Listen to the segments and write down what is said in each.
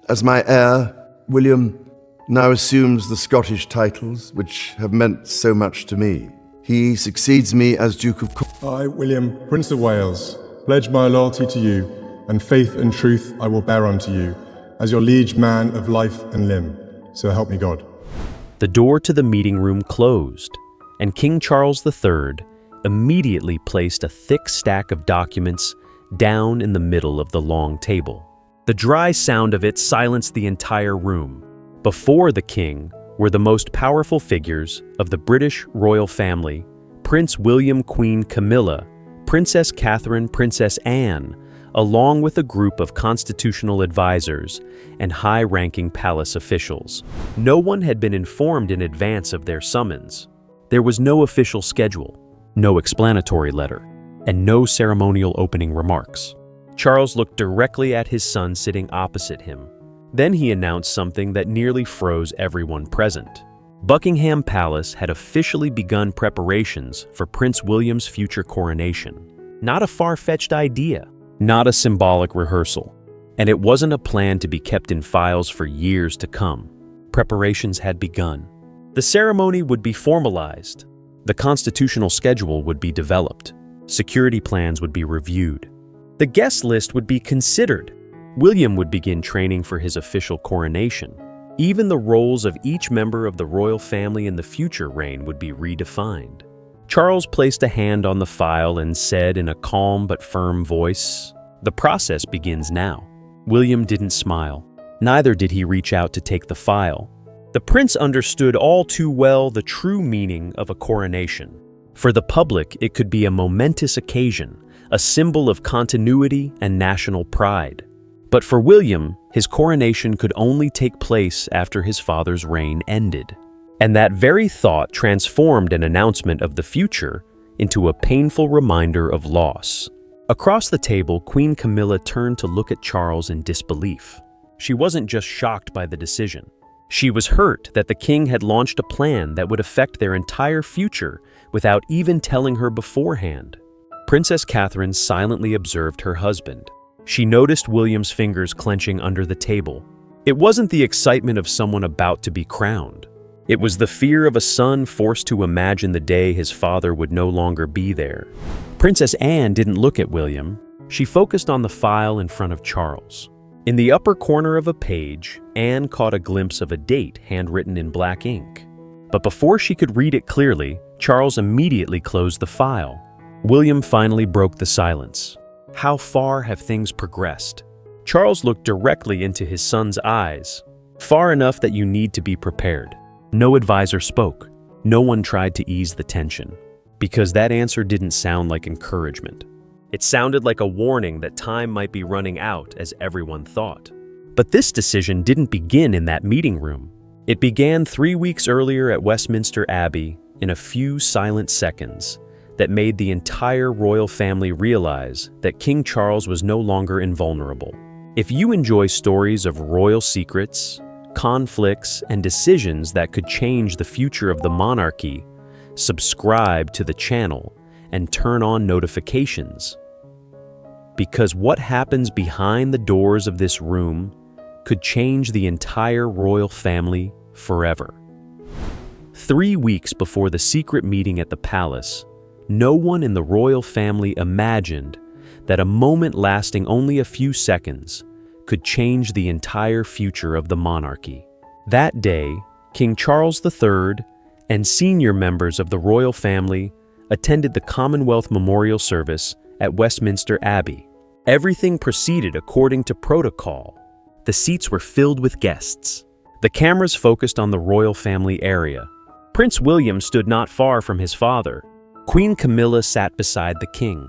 As my heir, William now assumes the Scottish titles which have meant so much to me. He succeeds me as Duke of I, William, Prince of Wales, pledge my loyalty to you, and faith and truth I will bear unto you, as your liege man of life and limb. So help me God. The door to the meeting room closed, and King Charles III immediately placed a thick stack of documents down in the middle of the long table. The dry sound of it silenced the entire room. Before the king were the most powerful figures of the British royal family: Prince William, Queen Camilla, Princess Catherine, Princess Anne, along with a group of constitutional advisors and high-ranking palace officials. No one had been informed in advance of their summons. There was no official schedule, no explanatory letter, and no ceremonial opening remarks. Charles looked directly at his son sitting opposite him. Then he announced something that nearly froze everyone present. Buckingham Palace had officially begun preparations for Prince William's future coronation. Not a far-fetched idea, not a symbolic rehearsal, and it wasn't a plan to be kept in files for years to come. Preparations had begun. The ceremony would be formalized. The constitutional schedule would be developed. Security plans would be reviewed. The guest list would be considered. William would begin training for his official coronation. Even the roles of each member of the royal family in the future reign would be redefined. Charles placed a hand on the file and said in a calm but firm voice, "The process begins now." William didn't smile. Neither did he reach out to take the file. The prince understood all too well the true meaning of a coronation. For the public, it could be a momentous occasion, a symbol of continuity and national pride. But for William, his coronation could only take place after his father's reign ended. And that very thought transformed an announcement of the future into a painful reminder of loss. Across the table, Queen Camilla turned to look at Charles in disbelief. She wasn't just shocked by the decision. She was hurt that the king had launched a plan that would affect their entire future without even telling her beforehand. Princess Catherine silently observed her husband. She noticed William's fingers clenching under the table. It wasn't the excitement of someone about to be crowned. It was the fear of a son forced to imagine the day his father would no longer be there. Princess Anne didn't look at William. She focused on the file in front of Charles. In the upper corner of a page, Anne caught a glimpse of a date handwritten in black ink. But before she could read it clearly, Charles immediately closed the file. William finally broke the silence. How far have things progressed? Charles looked directly into his son's eyes. Far enough that you need to be prepared. No advisor spoke. No one tried to ease the tension. Because that answer didn't sound like encouragement. It sounded like a warning that time might be running out, as everyone thought. But this decision didn't begin in that meeting room. It began 3 weeks earlier at Westminster Abbey in a few silent seconds that made the entire royal family realize that King Charles was no longer invulnerable. If you enjoy stories of royal secrets, conflicts, and decisions that could change the future of the monarchy, subscribe to the channel and turn on notifications. Because what happens behind the doors of this room could change the entire royal family forever. 3 weeks before the secret meeting at the palace, no one in the royal family imagined that a moment lasting only a few seconds could change the entire future of the monarchy. That day, King Charles III and senior members of the royal family attended the Commonwealth Memorial Service at Westminster Abbey. Everything proceeded according to protocol. The seats were filled with guests. The cameras focused on the royal family area. Prince William stood not far from his father. Queen Camilla sat beside the king.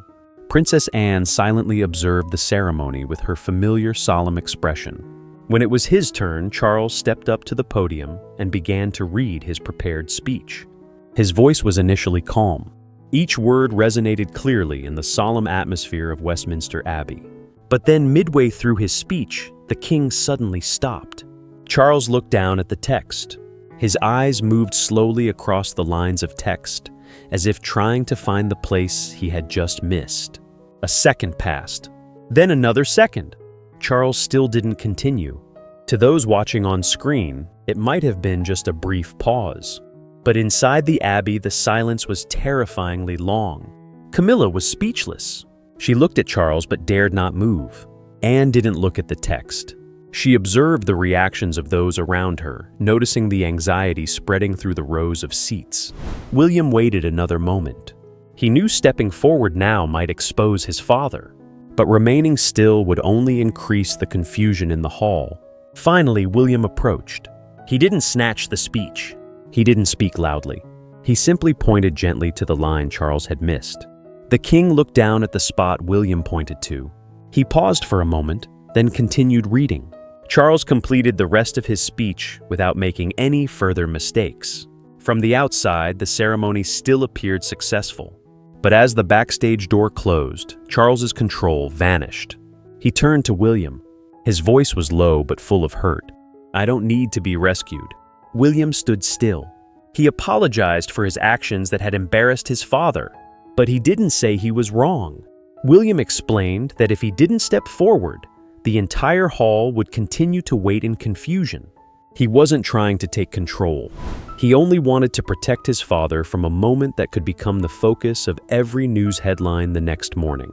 Princess Anne silently observed the ceremony with her familiar solemn expression. When it was his turn, Charles stepped up to the podium and began to read his prepared speech. His voice was initially calm. Each word resonated clearly in the solemn atmosphere of Westminster Abbey. But then midway through his speech, the king suddenly stopped. Charles looked down at the text. His eyes moved slowly across the lines of text, as if trying to find the place he had just missed. A second passed, then another second. Charles still didn't continue. To those watching on screen, it might have been just a brief pause. But inside the abbey, the silence was terrifyingly long. Camilla was speechless. She looked at Charles but dared not move. Anne didn't look at the text. She observed the reactions of those around her, noticing the anxiety spreading through the rows of seats. William waited another moment. He knew stepping forward now might expose his father, but remaining still would only increase the confusion in the hall. Finally, William approached. He didn't snatch the speech. He didn't speak loudly. He simply pointed gently to the line Charles had missed. The king looked down at the spot William pointed to. He paused for a moment, then continued reading. Charles completed the rest of his speech without making any further mistakes. From the outside, the ceremony still appeared successful. But as the backstage door closed, Charles's control vanished. He turned to William. His voice was low but full of hurt. "I don't need to be rescued." William stood still. He apologized for his actions that had embarrassed his father, but he didn't say he was wrong. William explained that if he didn't step forward, the entire hall would continue to wait in confusion. He wasn't trying to take control. He only wanted to protect his father from a moment that could become the focus of every news headline the next morning.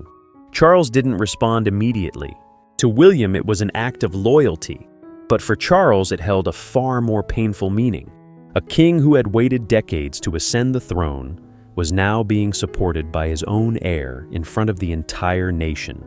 Charles didn't respond immediately. To William, it was an act of loyalty, but for Charles, it held a far more painful meaning. A king who had waited decades to ascend the throne was now being supported by his own heir in front of the entire nation.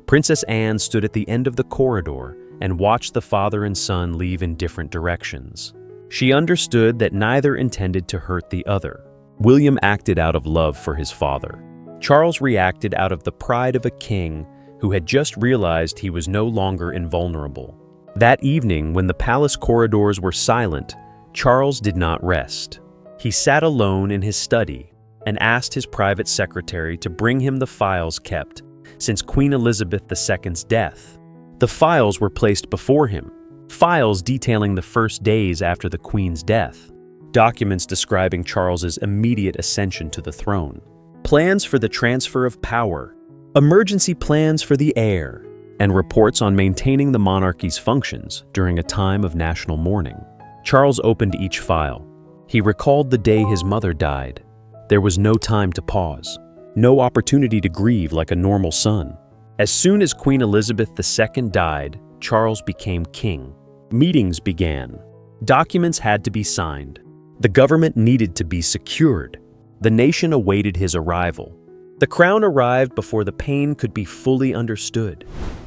Princess Anne stood at the end of the corridor and watched the father and son leave in different directions. She understood that neither intended to hurt the other. William acted out of love for his father. Charles reacted out of the pride of a king who had just realized he was no longer invulnerable. That evening, when the palace corridors were silent, Charles did not rest. He sat alone in his study and asked his private secretary to bring him the files kept since Queen Elizabeth II's death. The files were placed before him, files detailing the first days after the Queen's death, documents describing Charles's immediate ascension to the throne, plans for the transfer of power, emergency plans for the heir, and reports on maintaining the monarchy's functions during a time of national mourning. Charles opened each file. He recalled the day his mother died. There was no time to pause, no opportunity to grieve like a normal son. As soon as Queen Elizabeth II died, Charles became king. Meetings began. Documents had to be signed. The government needed to be secured. The nation awaited his arrival. The crown arrived before the pain could be fully understood.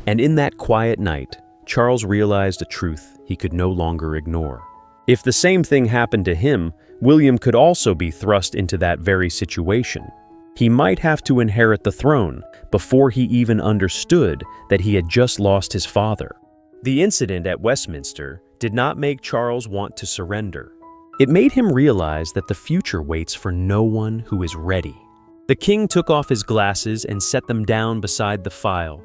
And in that quiet night, Charles realized a truth he could no longer ignore. If the same thing happened to him, William could also be thrust into that very situation. He might have to inherit the throne before he even understood that he had just lost his father. The incident at Westminster did not make Charles want to surrender. It made him realize that the future waits for no one who is ready. The king took off his glasses and set them down beside the file.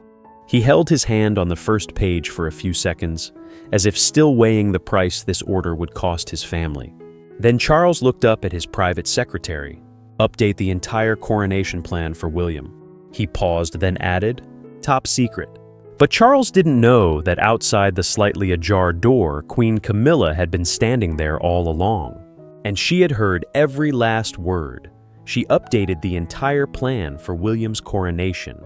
He held his hand on the first page for a few seconds, as if still weighing the price this order would cost his family. Then Charles looked up at his private secretary. "Update the entire coronation plan for William." He paused, then added, "Top secret." But Charles didn't know that outside the slightly ajar door, Queen Camilla had been standing there all along. And she had heard every last word. She updated the entire plan for William's coronation.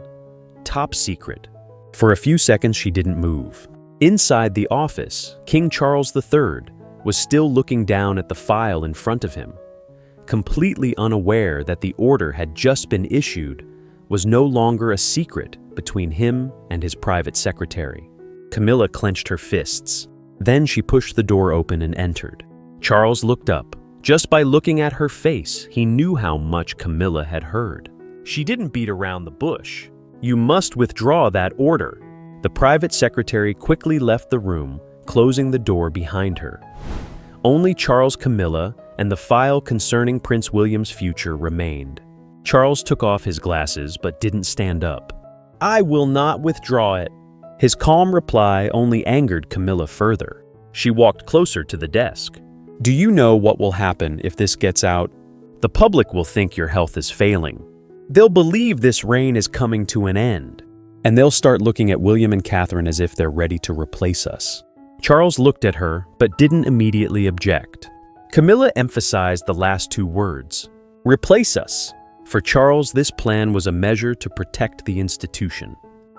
Top secret. For a few seconds, she didn't move. Inside the office, King Charles III was still looking down at the file in front of him. Completely unaware that the order had just been issued was no longer a secret between him and his private secretary. Camilla clenched her fists. Then she pushed the door open and entered. Charles looked up. Just by looking at her face, he knew how much Camilla had heard. She didn't beat around the bush. "You must withdraw that order." The private secretary quickly left the room, closing the door behind her. Only Charles, Camilla, and the file concerning Prince William's future remained. Charles took off his glasses but didn't stand up. "I will not withdraw it." His calm reply only angered Camilla further. She walked closer to the desk. "Do you know what will happen if this gets out? The public will think your health is failing. They'll believe this reign is coming to an end, and they'll start looking at William and Catherine as if they're ready to replace us. Charles looked at her, but didn't immediately object. Camilla emphasized the last two words, replace us. For Charles, this plan was a measure to protect the institution.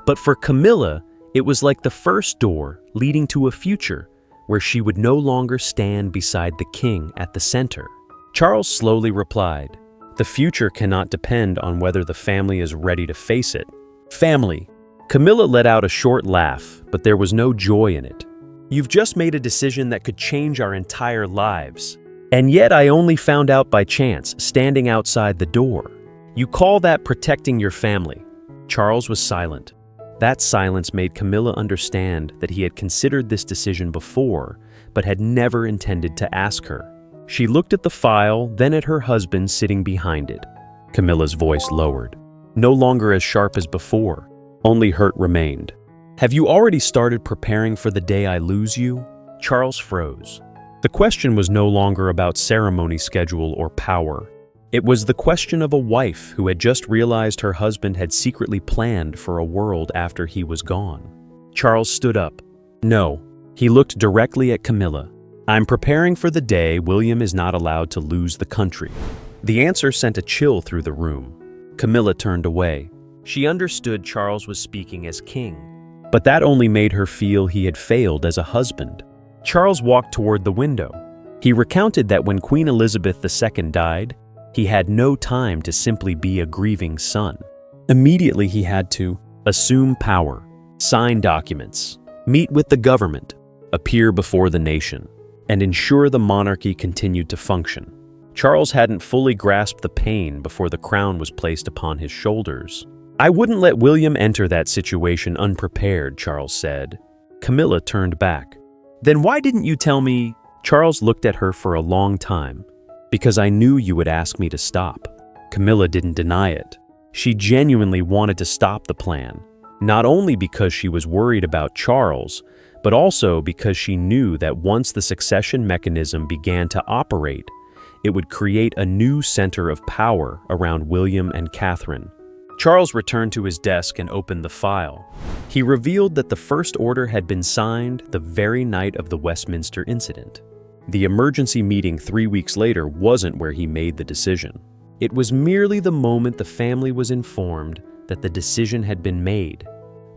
But for Camilla, it was like the first door leading to a future where she would no longer stand beside the king at the center. Charles slowly replied, the future cannot depend on whether the family is ready to face it. Family. Camilla let out a short laugh, but there was no joy in it. You've just made a decision that could change our entire lives. And yet I only found out by chance, standing outside the door. You call that protecting your family? Charles was silent. That silence made Camilla understand that he had considered this decision before, but had never intended to ask her. She looked at the file, then at her husband sitting behind it. Camilla's voice lowered, no longer as sharp as before. Only hurt remained. Have you already started preparing for the day I lose you? Charles froze. The question was no longer about ceremony schedule or power. It was the question of a wife who had just realized her husband had secretly planned for a world after he was gone. Charles stood up. No. He looked directly at Camilla. I'm preparing for the day William is not allowed to lose the country. The answer sent a chill through the room. Camilla turned away. She understood Charles was speaking as king, but that only made her feel he had failed as a husband. Charles walked toward the window. He recounted that when Queen Elizabeth II died, he had no time to simply be a grieving son. Immediately he had to assume power, sign documents, meet with the government, appear before the nation, and ensure the monarchy continued to function. Charles hadn't fully grasped the pain before the crown was placed upon his shoulders. I wouldn't let William enter that situation unprepared, Charles said. Camilla turned back. Then why didn't you tell me? Charles looked at her for a long time. Because I knew you would ask me to stop. Camilla didn't deny it. She genuinely wanted to stop the plan, not only because she was worried about Charles, but also because she knew that once the succession mechanism began to operate, it would create a new center of power around William and Catherine. Charles returned to his desk and opened the file. He revealed that the first order had been signed the very night of the Westminster incident. The emergency meeting 3 weeks later wasn't where he made the decision. It was merely the moment the family was informed that the decision had been made.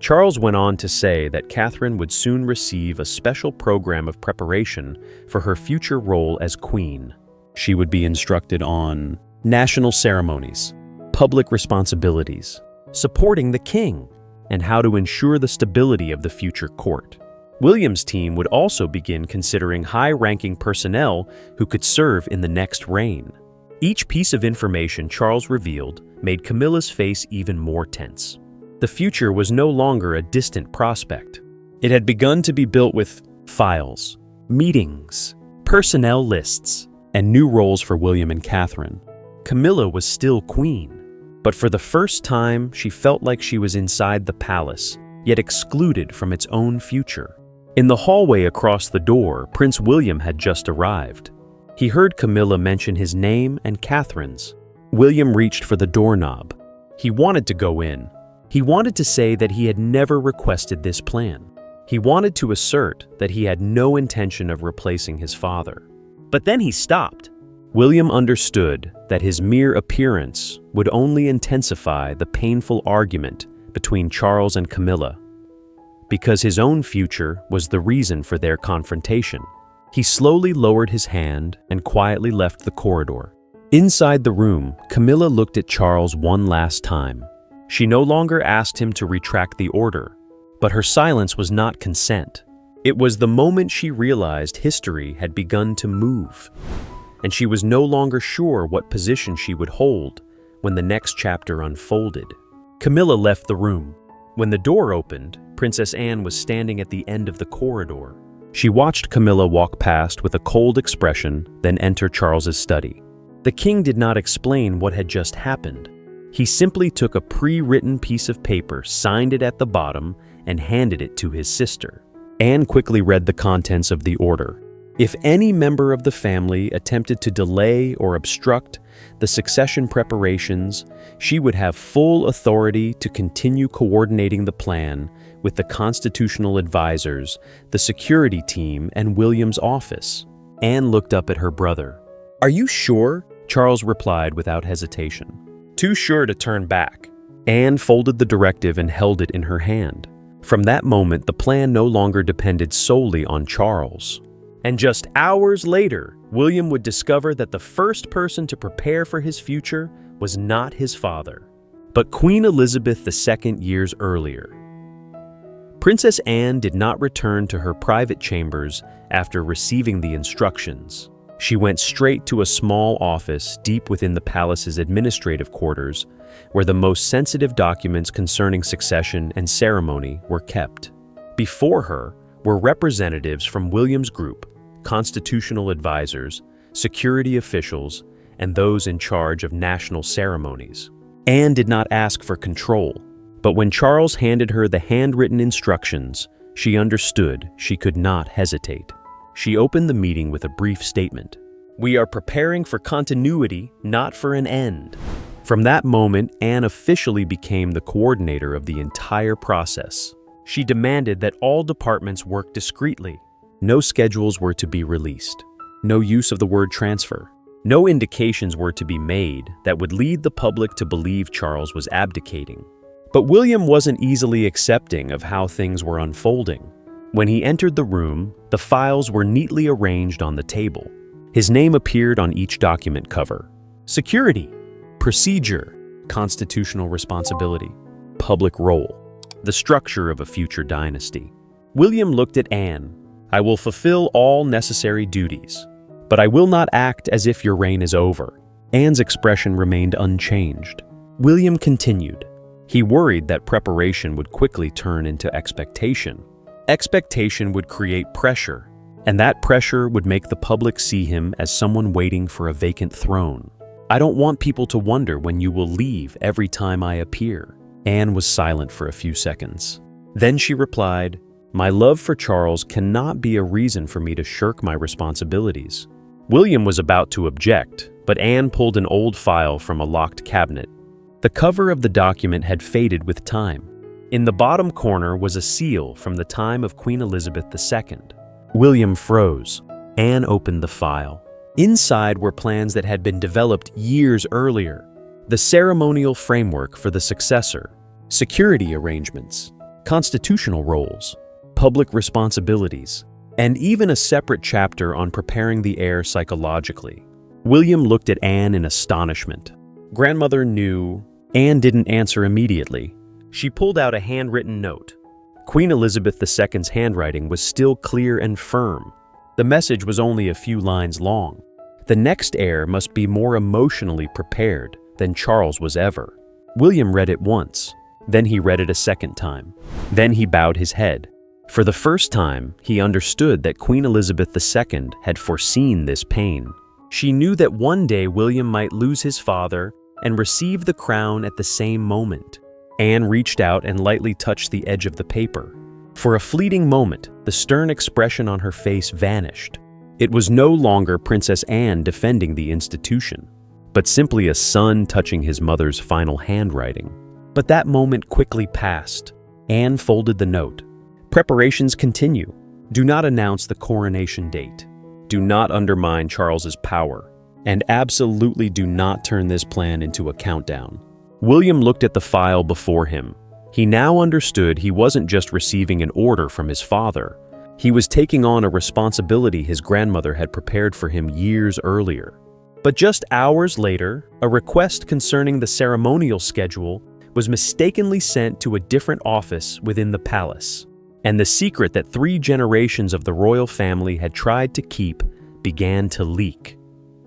Charles went on to say that Catherine would soon receive a special program of preparation for her future role as queen. She would be instructed on national ceremonies, public responsibilities, supporting the king, and how to ensure the stability of the future court. William's team would also begin considering high-ranking personnel who could serve in the next reign. Each piece of information Charles revealed made Camilla's face even more tense. The future was no longer a distant prospect. It had begun to be built with files, meetings, personnel lists, and new roles for William and Catherine. Camilla was still queen, but for the first time she felt like she was inside the palace, yet excluded from its own future. In the hallway across the door, Prince William had just arrived. He heard Camilla mention his name and Catherine's. William reached for the doorknob. He wanted to go in. He wanted to say that he had never requested this plan. He wanted to assert that he had no intention of replacing his father. But then he stopped. William understood that his mere appearance would only intensify the painful argument between Charles and Camilla, because his own future was the reason for their confrontation. He slowly lowered his hand and quietly left the corridor. Inside the room, Camilla looked at Charles one last time. She no longer asked him to retract the order, but her silence was not consent. It was the moment she realized history had begun to move, and she was no longer sure what position she would hold when the next chapter unfolded. Camilla left the room. When the door opened, Princess Anne was standing at the end of the corridor. She watched Camilla walk past with a cold expression, then enter Charles's study. The king did not explain what had just happened. He simply took a pre-written piece of paper, signed it at the bottom, and handed it to his sister. Anne quickly read the contents of the order. If any member of the family attempted to delay or obstruct the succession preparations, she would have full authority to continue coordinating the plan with the constitutional advisors, the security team, and William's office. Anne looked up at her brother. "Are you sure?" Charles replied without hesitation. Too sure to turn back. Anne folded the directive and held it in her hand. From that moment, the plan no longer depended solely on Charles. And just hours later, William would discover that the first person to prepare for his future was not his father, but Queen Elizabeth II years earlier. Princess Anne did not return to her private chambers after receiving the instructions. She went straight to a small office deep within the palace's administrative quarters, where the most sensitive documents concerning succession and ceremony were kept. Before her were representatives from William's group, constitutional advisors, security officials, and those in charge of national ceremonies. Anne did not ask for control, but when Charles handed her the handwritten instructions, she understood she could not hesitate. She opened the meeting with a brief statement. "We are preparing for continuity, not for an end." From that moment, Anne officially became the coordinator of the entire process. She demanded that all departments work discreetly. No schedules were to be released. No use of the word transfer. No indications were to be made that would lead the public to believe Charles was abdicating. But William wasn't easily accepting of how things were unfolding. When he entered the room, the files were neatly arranged on the table. His name appeared on each document cover. Security, procedure, constitutional responsibility, public role, the structure of a future dynasty. William looked at Anne. "I will fulfill all necessary duties, but I will not act as if your reign is over." Anne's expression remained unchanged. William continued. He worried that preparation would quickly turn into expectation. Expectation would create pressure, and that pressure would make the public see him as someone waiting for a vacant throne. "I don't want people to wonder when you will leave every time I appear." Anne was silent for a few seconds. Then she replied, "My love for Charles cannot be a reason for me to shirk my responsibilities." William was about to object, but Anne pulled an old file from a locked cabinet. The cover of the document had faded with time. In the bottom corner was a seal from the time of Queen Elizabeth II. William froze. Anne opened the file. Inside were plans that had been developed years earlier. The ceremonial framework for the successor, security arrangements, constitutional roles, public responsibilities, and even a separate chapter on preparing the heir psychologically. William looked at Anne in astonishment. Grandmother knew. Anne didn't answer immediately. She pulled out a handwritten note. Queen Elizabeth II's handwriting was still clear and firm. The message was only a few lines long. The next heir must be more emotionally prepared than Charles was ever. William read it once. Then he read it a second time. Then he bowed his head. For the first time, he understood that Queen Elizabeth II had foreseen this pain. She knew that one day William might lose his father and receive the crown at the same moment. Anne reached out and lightly touched the edge of the paper. For a fleeting moment, the stern expression on her face vanished. It was no longer Princess Anne defending the institution, but simply a son touching his mother's final handwriting. But that moment quickly passed. Anne folded the note. "Preparations continue. Do not announce the coronation date. Do not undermine Charles's power. And absolutely do not turn this plan into a countdown." William looked at the file before him. He now understood he wasn't just receiving an order from his father. He was taking on a responsibility his grandmother had prepared for him years earlier. But just hours later, a request concerning the ceremonial schedule was mistakenly sent to a different office within the palace. And the secret that 3 generations of the royal family had tried to keep began to leak.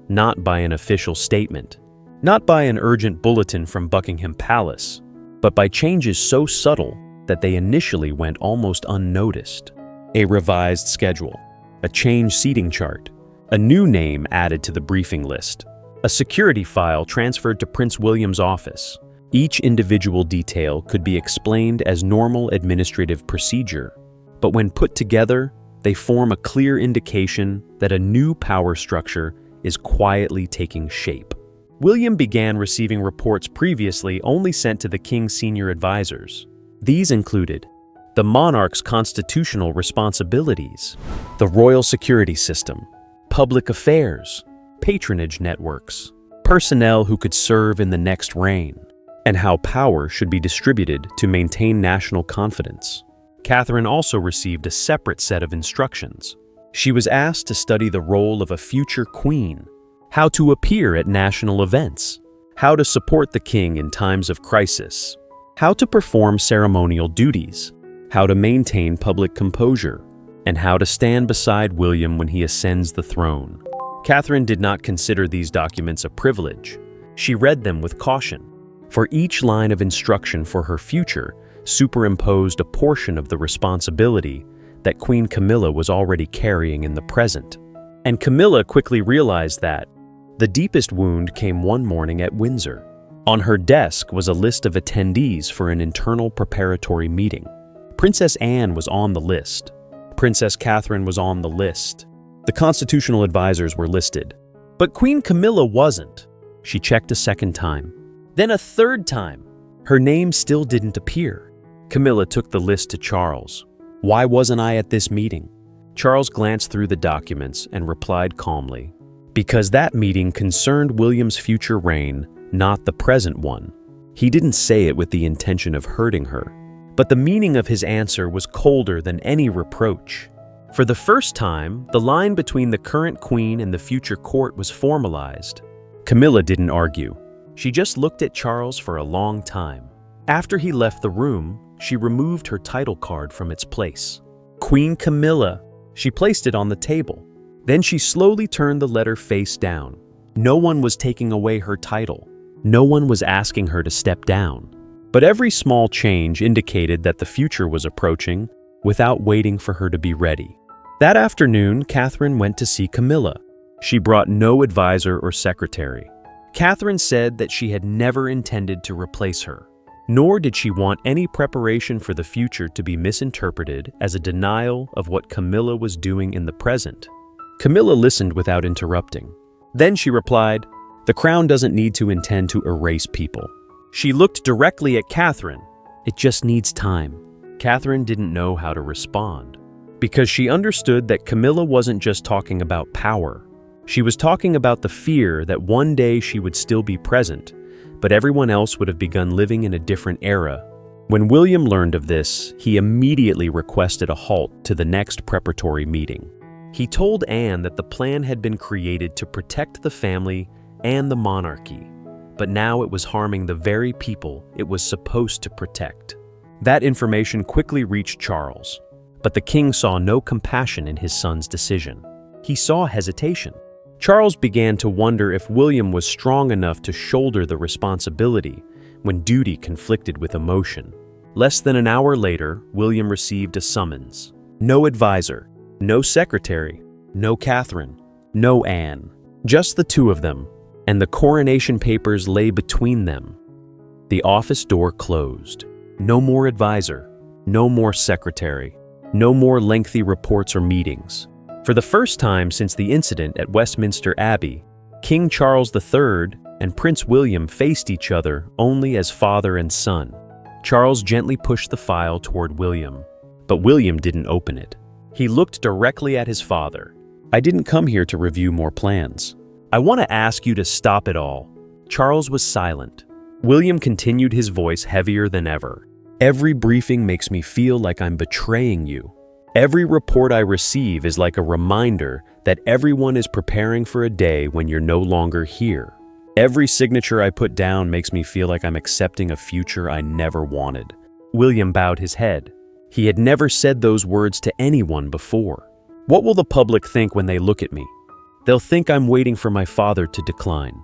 Not by an official statement, not by an urgent bulletin from Buckingham Palace, but by changes so subtle that they initially went almost unnoticed. A revised schedule, a changed seating chart, a new name added to the briefing list, a security file transferred to Prince William's office. Each individual detail could be explained as normal administrative procedure, but when put together, they form a clear indication that a new power structure is quietly taking shape. William began receiving reports previously only sent to the king's senior advisors. These included the monarch's constitutional responsibilities, the royal security system, public affairs, patronage networks, personnel who could serve in the next reign, and how power should be distributed to maintain national confidence. Catherine also received a separate set of instructions. She was asked to study the role of a future queen, how to appear at national events, how to support the king in times of crisis, how to perform ceremonial duties, how to maintain public composure, and how to stand beside William when he ascends the throne. Catherine did not consider these documents a privilege. She read them with caution, for each line of instruction for her future superimposed a portion of the responsibility that Queen Camilla was already carrying in the present. And Camilla quickly realized that the deepest wound came one morning at Windsor. On her desk was a list of attendees for an internal preparatory meeting. Princess Anne was on the list. Princess Catherine was on the list. The constitutional advisors were listed. But Queen Camilla wasn't. She checked a second time. Then a third time. Her name still didn't appear. Camilla took the list to Charles. "Why wasn't I at this meeting?" Charles glanced through the documents and replied calmly, "Because that meeting concerned William's future reign, not the present one." He didn't say it with the intention of hurting her, but the meaning of his answer was colder than any reproach. For the first time, the line between the current queen and the future court was formalized. Camilla didn't argue. She just looked at Charles for a long time. After he left the room, she removed her title card from its place. Queen Camilla. She placed it on the table. Then she slowly turned the letter face down. No one was taking away her title. No one was asking her to step down. But every small change indicated that the future was approaching without waiting for her to be ready. That afternoon, Catherine went to see Camilla. She brought no advisor or secretary. Catherine said that she had never intended to replace her, nor did she want any preparation for the future to be misinterpreted as a denial of what Camilla was doing in the present. Camilla listened without interrupting. Then she replied, "The crown doesn't need to intend to erase people." She looked directly at Catherine. "It just needs time." Catherine didn't know how to respond, because she understood that Camilla wasn't just talking about power. She was talking about the fear that one day she would still be present, but everyone else would have begun living in a different era. When William learned of this, he immediately requested a halt to the next preparatory meeting. He told Anne that the plan had been created to protect the family and the monarchy, but now it was harming the very people it was supposed to protect. That information quickly reached Charles, but the king saw no compassion in his son's decision. He saw hesitation. Charles began to wonder if William was strong enough to shoulder the responsibility when duty conflicted with emotion. Less than an hour later, William received a summons. No advisor, no secretary, no Catherine, no Anne. Just the two of them, and the coronation papers lay between them. The office door closed. No more advisor, no more secretary, no more lengthy reports or meetings. For the first time since the incident at Westminster Abbey, King Charles III and Prince William faced each other only as father and son. Charles gently pushed the file toward William, but William didn't open it. He looked directly at his father. "I didn't come here to review more plans. I want to ask you to stop it all." Charles was silent. William continued, his voice heavier than ever. "Every briefing makes me feel like I'm betraying you. Every report I receive is like a reminder that everyone is preparing for a day when you're no longer here. Every signature I put down makes me feel like I'm accepting a future I never wanted." William bowed his head. He had never said those words to anyone before. "What will the public think when they look at me? They'll think I'm waiting for my father to decline.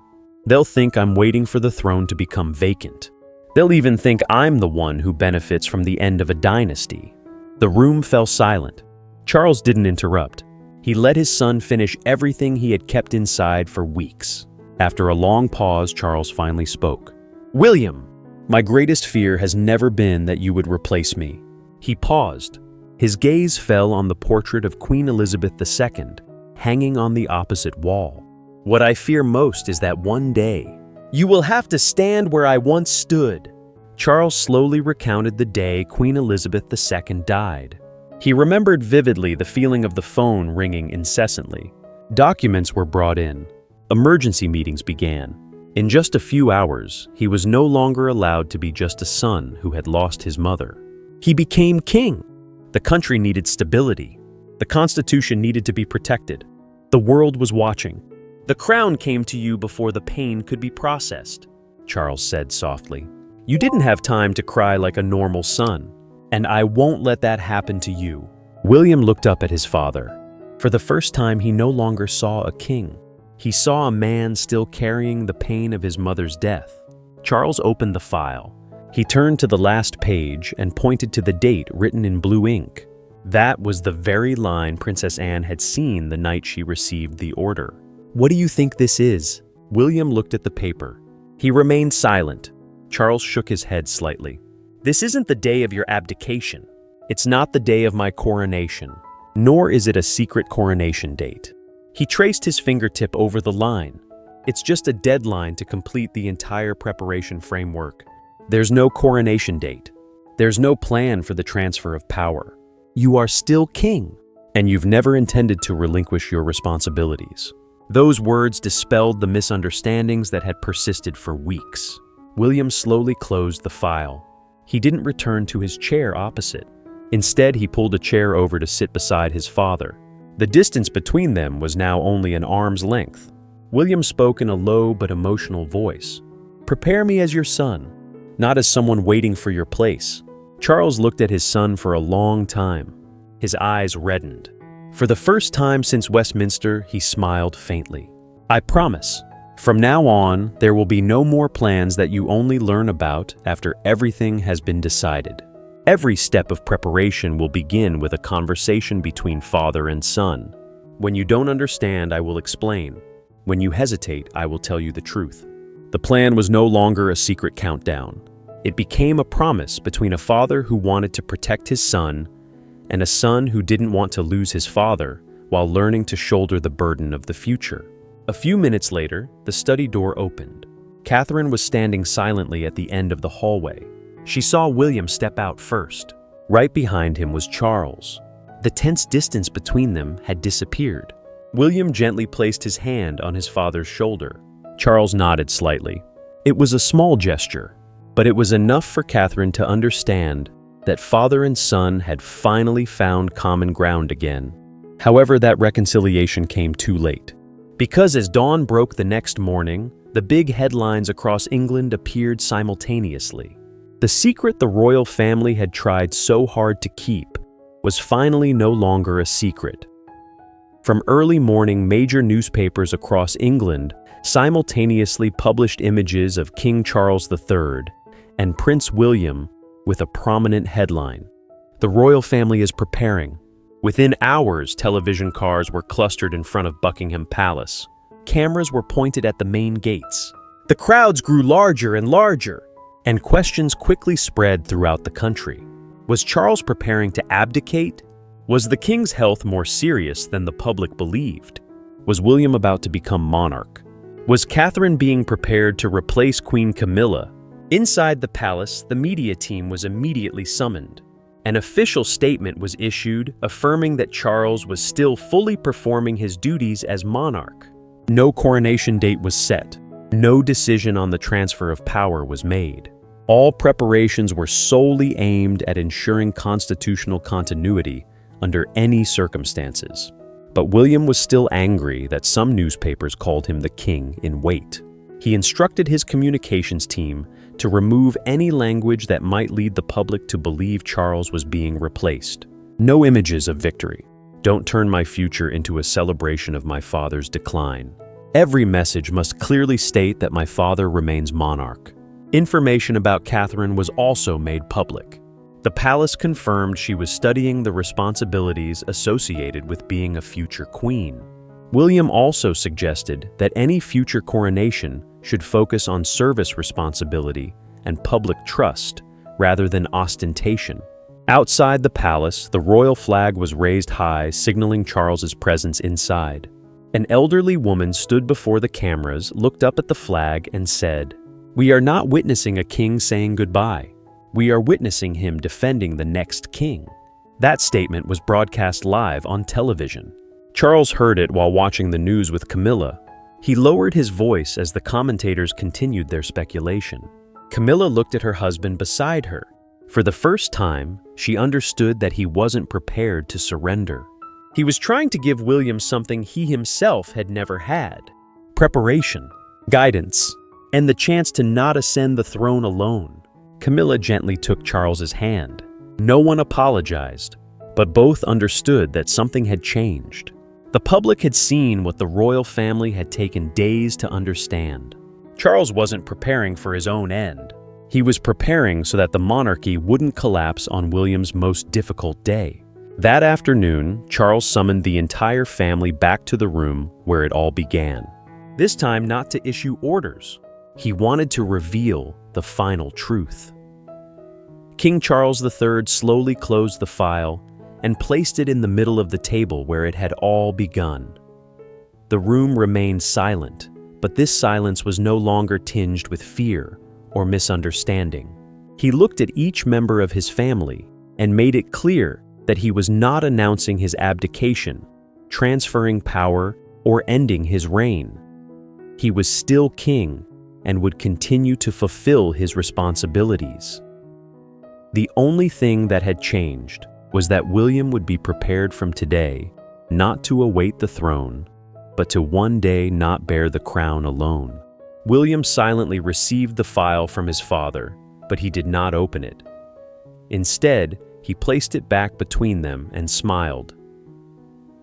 They'll think I'm waiting for the throne to become vacant. They'll even think I'm the one who benefits from the end of a dynasty." The room fell silent. Charles didn't interrupt. He let his son finish everything he had kept inside for weeks. After a long pause, Charles finally spoke. "William, my greatest fear has never been that you would replace me." He paused. His gaze fell on the portrait of Queen Elizabeth II, hanging on the opposite wall. "What I fear most is that one day, you will have to stand where I once stood, Charles slowly recounted the day Queen Elizabeth II died. He remembered vividly the feeling of the phone ringing incessantly. Documents were brought in. Emergency meetings began. In just a few hours, he was no longer allowed to be just a son who had lost his mother. He became king. The country needed stability. The Constitution needed to be protected. The world was watching. "The crown came to you before the pain could be processed," Charles said softly. "You didn't have time to cry like a normal son, and I won't let that happen to you." William looked up at his father. For the first time, he no longer saw a king. He saw a man still carrying the pain of his mother's death. Charles opened the file. He turned to the last page and pointed to the date written in blue ink. That was the very line Princess Anne had seen the night she received the order. "What do you think this is?" William looked at the paper. He remained silent. Charles shook his head slightly. "This isn't the day of your abdication. It's not the day of my coronation, nor is it a secret coronation date." He traced his fingertip over the line. "It's just a deadline to complete the entire preparation framework. There's no coronation date. There's no plan for the transfer of power. You are still king, and you've never intended to relinquish your responsibilities." Those words dispelled the misunderstandings that had persisted for weeks. William slowly closed the file. He didn't return to his chair opposite. Instead, he pulled a chair over to sit beside his father. The distance between them was now only an arm's length. William spoke in a low but emotional voice. "Prepare me as your son, not as someone waiting for your place." Charles looked at his son for a long time. His eyes reddened. For the first time since Westminster, he smiled faintly. "I promise. From now on, there will be no more plans that you only learn about after everything has been decided. Every step of preparation will begin with a conversation between father and son. When you don't understand, I will explain. When you hesitate, I will tell you the truth." The plan was no longer a secret countdown. It became a promise between a father who wanted to protect his son and a son who didn't want to lose his father while learning to shoulder the burden of the future. A few minutes later, the study door opened. Catherine was standing silently at the end of the hallway. She saw William step out first. Right behind him was Charles. The tense distance between them had disappeared. William gently placed his hand on his father's shoulder. Charles nodded slightly. It was a small gesture, but it was enough for Catherine to understand that father and son had finally found common ground again. However, that reconciliation came too late. Because as dawn broke the next morning, the big headlines across England appeared simultaneously. The secret the royal family had tried so hard to keep was finally no longer a secret. From early morning, major newspapers across England simultaneously published images of King Charles III and Prince William with a prominent headline: "The royal family is preparing." Within hours, television cars were clustered in front of Buckingham Palace. Cameras were pointed at the main gates. The crowds grew larger and larger, and questions quickly spread throughout the country. Was Charles preparing to abdicate? Was the king's health more serious than the public believed? Was William about to become monarch? Was Catherine being prepared to replace Queen Camilla? Inside the palace, the media team was immediately summoned. An official statement was issued affirming that Charles was still fully performing his duties as monarch. No coronation date was set. No decision on the transfer of power was made. All preparations were solely aimed at ensuring constitutional continuity under any circumstances. But William was still angry that some newspapers called him the king in wait. He instructed his communications team to remove any language that might lead the public to believe Charles was being replaced. No images of victory. Don't turn my future into a celebration of my father's decline. Every message must clearly state that my father remains monarch. Information about Catherine was also made public. The palace confirmed she was studying the responsibilities associated with being a future queen. William also suggested that any future coronation should focus on service responsibility and public trust rather than ostentation. Outside the palace, the royal flag was raised high, signaling Charles's presence inside. An elderly woman stood before the cameras, looked up at the flag, and said, We are not witnessing a king saying goodbye. We are witnessing him defending the next king. That statement was broadcast live on television. Charles heard it while watching the news with Camilla. He lowered his voice as the commentators continued their speculation. Camilla looked at her husband beside her. For the first time, she understood that he wasn't prepared to surrender. He was trying to give William something he himself had never had: preparation, guidance, and the chance to not ascend the throne alone. Camilla gently took Charles's hand. No one apologized, but both understood that something had changed. The public had seen what the royal family had taken days to understand. Charles wasn't preparing for his own end. He was preparing so that the monarchy wouldn't collapse on William's most difficult day. That afternoon, Charles summoned the entire family back to the room where it all began. This time not to issue orders. He wanted to reveal the final truth. King Charles III slowly closed the file and placed it in the middle of the table where it had all begun. The room remained silent, but this silence was no longer tinged with fear or misunderstanding. He looked at each member of his family and made it clear that he was not announcing his abdication, transferring power, or ending his reign. He was still king and would continue to fulfill his responsibilities. The only thing that had changed was that William would be prepared from today not to await the throne, but to one day not bear the crown alone. William silently received the file from his father, but he did not open it. Instead, he placed it back between them and smiled.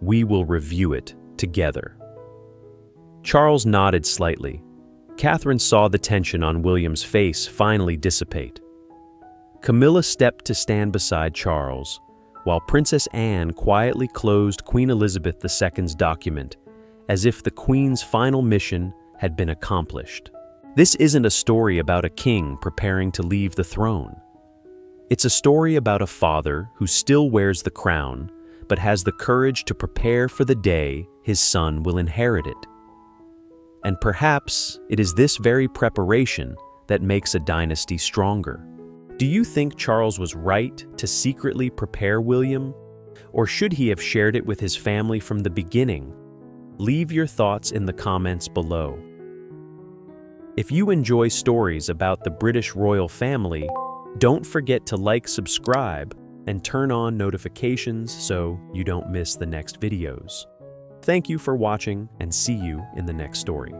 "We will review it together." Charles nodded slightly. Catherine saw the tension on William's face finally dissipate. Camilla stepped to stand beside Charles, while Princess Anne quietly closed Queen Elizabeth II's document, as if the Queen's final mission had been accomplished. This isn't a story about a king preparing to leave the throne. It's a story about a father who still wears the crown, but has the courage to prepare for the day his son will inherit it. And perhaps it is this very preparation that makes a dynasty stronger. Do you think Charles was right to secretly prepare William? Or should he have shared it with his family from the beginning? Leave your thoughts in the comments below. If you enjoy stories about the British royal family, don't forget to like, subscribe, and turn on notifications so you don't miss the next videos. Thank you for watching, and see you in the next story.